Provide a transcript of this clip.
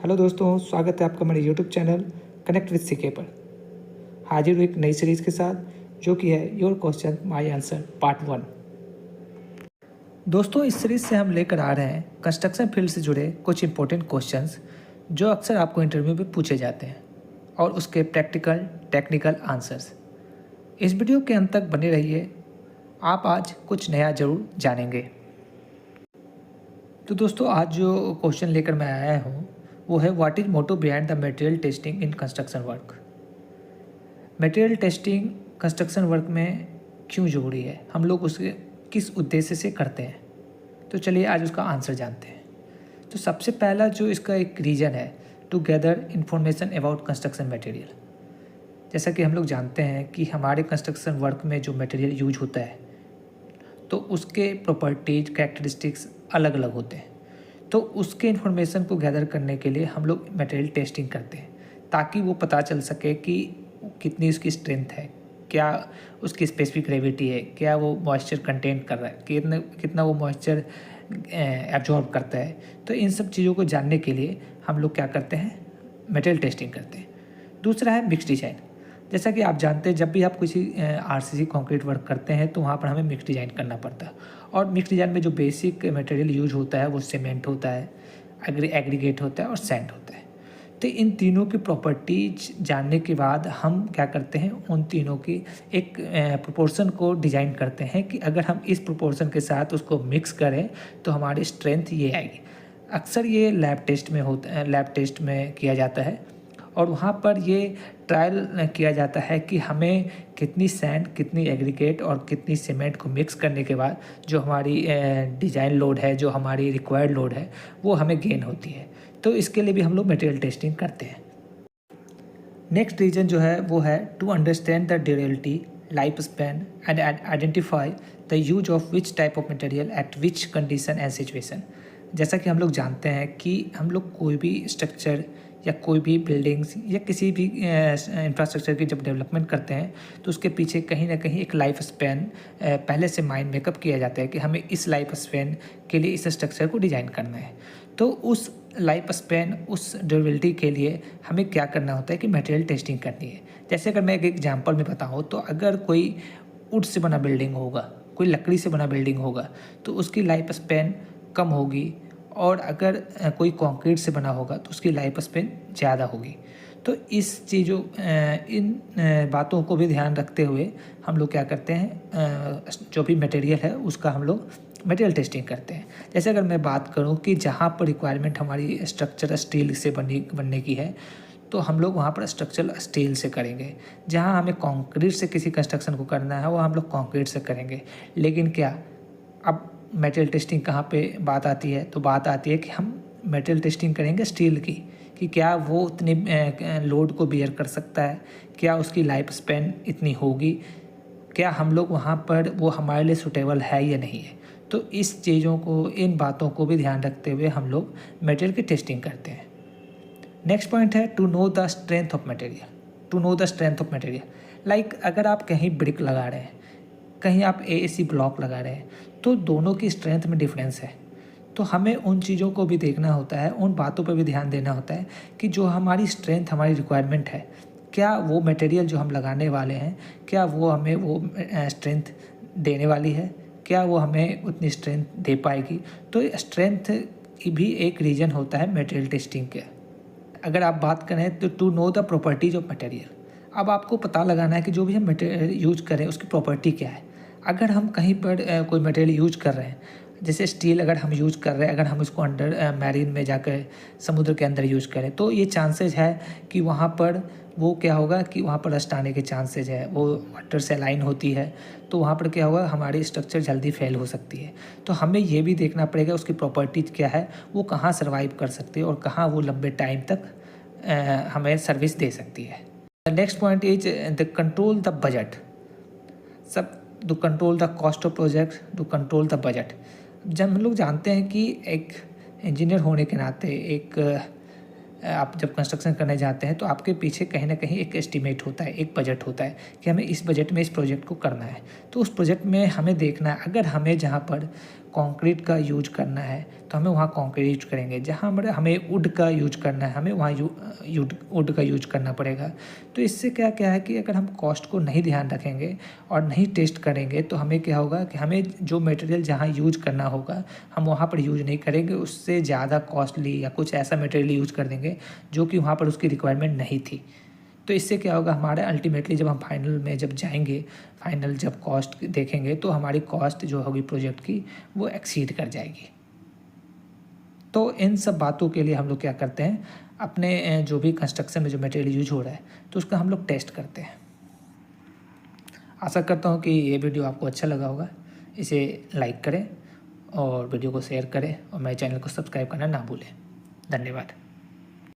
Hello दोस्तों, स्वागत है आपका मेरे YouTube channel connect with CK पर। हाजिर हूँ एक नई सीरीज़ के साथ जो कि है your question my answer part 1। दोस्तों, इस सीरीज़ से हम लेकर आ रहे हैं कंस्ट्रक्शन फील्ड से जुड़े कुछ इंपॉर्टेंट क्वेश्चंस जो अक्सर आपको इंटरव्यू में पूछे जाते हैं और उसके प्रैक्टिकल टेक्निकल आंसर्स। इस वीडियो के अंत तक बने रहिए, आप आज कुछ नया ज़रूर जानेंगे। तो दोस्तों, आज जो क्वेश्चन लेकर मैं आया हूँ वो है what is motto behind the material testing in construction work. Material testing construction work में क्यों ज़रूरी है, हम लोग उसके किस उद्देश्य से करते हैं। तो चलिए आज उसका आंसर जानते हैं। तो सबसे पहला जो इसका एक रीज़न है to gather information about construction material. जैसा कि हम लोग जानते हैं कि हमारे कंस्ट्रक्शन वर्क में जो मटेरियल यूज होता है तो उसके प्रॉपर्टीज कैरेक्टरिस्टिक्स अलग अलग होते हैं। तो उसके इन्फॉर्मेशन को गैदर करने के लिए हम लोग मटेरियल टेस्टिंग करते हैं ताकि वो पता चल सके कि कितनी उसकी स्ट्रेंथ है, क्या उसकी स्पेसिफिक ग्रेविटी है, क्या वो मॉइस्चर कंटेंट कर रहा है, कितना वो मॉइस्चर एब्जॉर्ब करता है। तो इन सब चीज़ों को जानने के लिए हम लोग क्या करते हैं, मटेरियल टेस्टिंग करते हैं। दूसरा है मिक्स डिज़ाइन। जैसा कि आप जानते हैं जब भी आप किसी आरसीसी कंक्रीट वर्क करते हैं तो वहाँ पर हमें मिक्स डिज़ाइन करना पड़ता है। और मिक्स डिज़ाइन में जो बेसिक मटेरियल यूज होता है वो सीमेंट होता है, एग्रीगेट होता है और सैंड होता है। तो इन तीनों की प्रॉपर्टीज जानने के बाद हम क्या करते हैं, उन तीनों की एक प्रोपोर्शन को डिज़ाइन करते हैं कि अगर हम इस प्रोपोर्शन के साथ उसको मिक्स करें तो हमारी स्ट्रेंथ ये आएगी। अक्सर ये लैब टेस्ट में किया जाता है और वहाँ पर ये ट्रायल किया जाता है कि हमें कितनी सैंड, कितनी एग्रीगेट और कितनी सीमेंट को मिक्स करने के बाद जो हमारी डिज़ाइन लोड है, जो हमारी रिक्वायर्ड लोड है वो हमें गेन होती है। तो इसके लिए भी हम लोग मटेरियल टेस्टिंग करते हैं। नेक्स्ट रीजन जो है वो है to understand the durability, life span and identify the use of which type of material at which condition and situation. जैसा कि हम लोग जानते हैं कि हम लोग कोई भी स्ट्रक्चर या कोई भी बिल्डिंग्स या किसी भी इंफ्रास्ट्रक्चर की जब डेवलपमेंट करते हैं तो उसके पीछे कहीं ना कहीं एक लाइफ स्पैन पहले से माइंड मेकअप किया जाता है कि हमें इस लाइफ स्पैन के लिए इस स्ट्रक्चर को डिज़ाइन करना है। तो उस लाइफ स्पैन, उस ड्यूरेबिलिटी के लिए हमें क्या करना होता है कि मटेरियल टेस्टिंग करनी है। जैसे अगर मैं एक एग्जांपल में बताऊँ तो अगर कोई वुड से बना बिल्डिंग होगा, कोई लकड़ी से बना बिल्डिंग होगा तो उसकी लाइफ स्पैन कम होगी, और अगर कोई कंक्रीट से बना होगा तो उसकी लाइफ स्पैन ज़्यादा होगी। तो इन बातों को भी ध्यान रखते हुए हम लोग क्या करते हैं, जो भी मटेरियल है उसका हम लोग मटेरियल टेस्टिंग करते हैं। जैसे अगर मैं बात करूं कि जहां पर रिक्वायरमेंट हमारी स्ट्रक्चर स्टील से बनने की है तो हम लोग वहां पर स्ट्रक्चरल स्टील से करेंगे। जहां हमें कंक्रीट से किसी कंस्ट्रक्शन को करना है वो हम लोग कंक्रीट से करेंगे। लेकिन क्या अब मटेरियल टेस्टिंग कहाँ पे बात आती है, तो बात आती है कि हम मटेरियल टेस्टिंग करेंगे स्टील की कि क्या वो उतनी लोड को बियर कर सकता है, क्या उसकी लाइफ स्पैन इतनी होगी, क्या हम लोग वहाँ पर वो हमारे लिए सूटेबल है या नहीं है। तो इस चीज़ों को, इन बातों को भी ध्यान रखते हुए हम लोग मटेरियल की टेस्टिंग करते हैं। नेक्स्ट पॉइंट है to know the strength of material. To know the strength of material like अगर आप कहीं ब्रिक लगा रहे हैं, कहीं आप एएसी ब्लॉक लगा रहे हैं तो दोनों की स्ट्रेंथ में डिफरेंस है। तो हमें उन चीज़ों को भी देखना होता है, उन बातों पर भी ध्यान देना होता है कि जो हमारी स्ट्रेंथ, हमारी रिक्वायरमेंट है, क्या वो मटेरियल जो हम लगाने वाले हैं क्या वो हमें वो स्ट्रेंथ देने वाली है, क्या वो हमें उतनी स्ट्रेंथ दे पाएगी। तो स्ट्रेंथ भी एक रीज़न होता है मटेरियल टेस्टिंग के। अगर आप बात करें तो to know the properties of material, अब आपको पता लगाना है कि जो भी हम मटेरियल यूज करें उसकी प्रॉपर्टी क्या है। अगर हम कहीं पर कोई मटेरियल यूज कर रहे हैं, जैसे स्टील अगर हम यूज कर रहे हैं, अगर हम इसको अंडर मैरीन में जाकर समुद्र के अंदर यूज करें तो ये चांसेस है कि वहाँ पर वो क्या होगा कि वहाँ पर रस्ट आने के चांसेज है, वो वाटर से अलाइन होती है तो वहाँ पर क्या होगा, हमारी स्ट्रक्चर जल्दी फेल हो सकती है। तो हमें ये भी देखना पड़ेगा उसकी प्रॉपर्टीज क्या है, वो कहाँ सर्वाइव कर सकती है और कहाँ वो लंबे टाइम तक हमें सर्विस दे सकती है। Next point is the control the budget. To control the cost of project, to control the budget. जब हम लोग जानते हैं कि एक इंजीनियर होने के नाते आप जब कंस्ट्रक्शन करने जाते हैं तो आपके पीछे कहीं ना कहीं एक एस्टीमेट होता है, एक बजट होता है कि हमें इस बजट में इस प्रोजेक्ट को करना है। तो उस प्रोजेक्ट में हमें देखना है, अगर हमें जहाँ पर कंक्रीट का यूज करना है तो हमें वहाँ कंक्रीट यूज करेंगे, जहाँ हमें वुड का यूज करना है हमें वहाँ वुड का यूज करना पड़ेगा। तो इससे क्या क्या है कि अगर हम कॉस्ट को नहीं ध्यान रखेंगे और नहीं टेस्ट करेंगे तो हमें क्या होगा कि हमें जो मटेरियल जहाँ यूज करना होगा हम वहाँ पर यूज नहीं करेंगे, उससे ज़्यादा कॉस्टली या कुछ ऐसा मटेरियल यूज कर देंगे जो कि वहाँ पर उसकी रिक्वायरमेंट नहीं थी। तो इससे क्या होगा, हमारा अल्टीमेटली जब हम फाइनल में जब जाएंगे, फाइनल जब कॉस्ट देखेंगे तो हमारी कॉस्ट जो होगी प्रोजेक्ट की वो एक्सीड कर जाएगी। तो इन सब बातों के लिए हम लोग क्या करते हैं, अपने जो भी कंस्ट्रक्शन में जो मटेरियल यूज हो रहा है तो उसका हम लोग टेस्ट करते हैं। आशा करता हूँ कि ये वीडियो आपको अच्छा लगा होगा। इसे लाइक करें और वीडियो को शेयर करें और मेरे चैनल को सब्सक्राइब करना ना भूलें। धन्यवाद।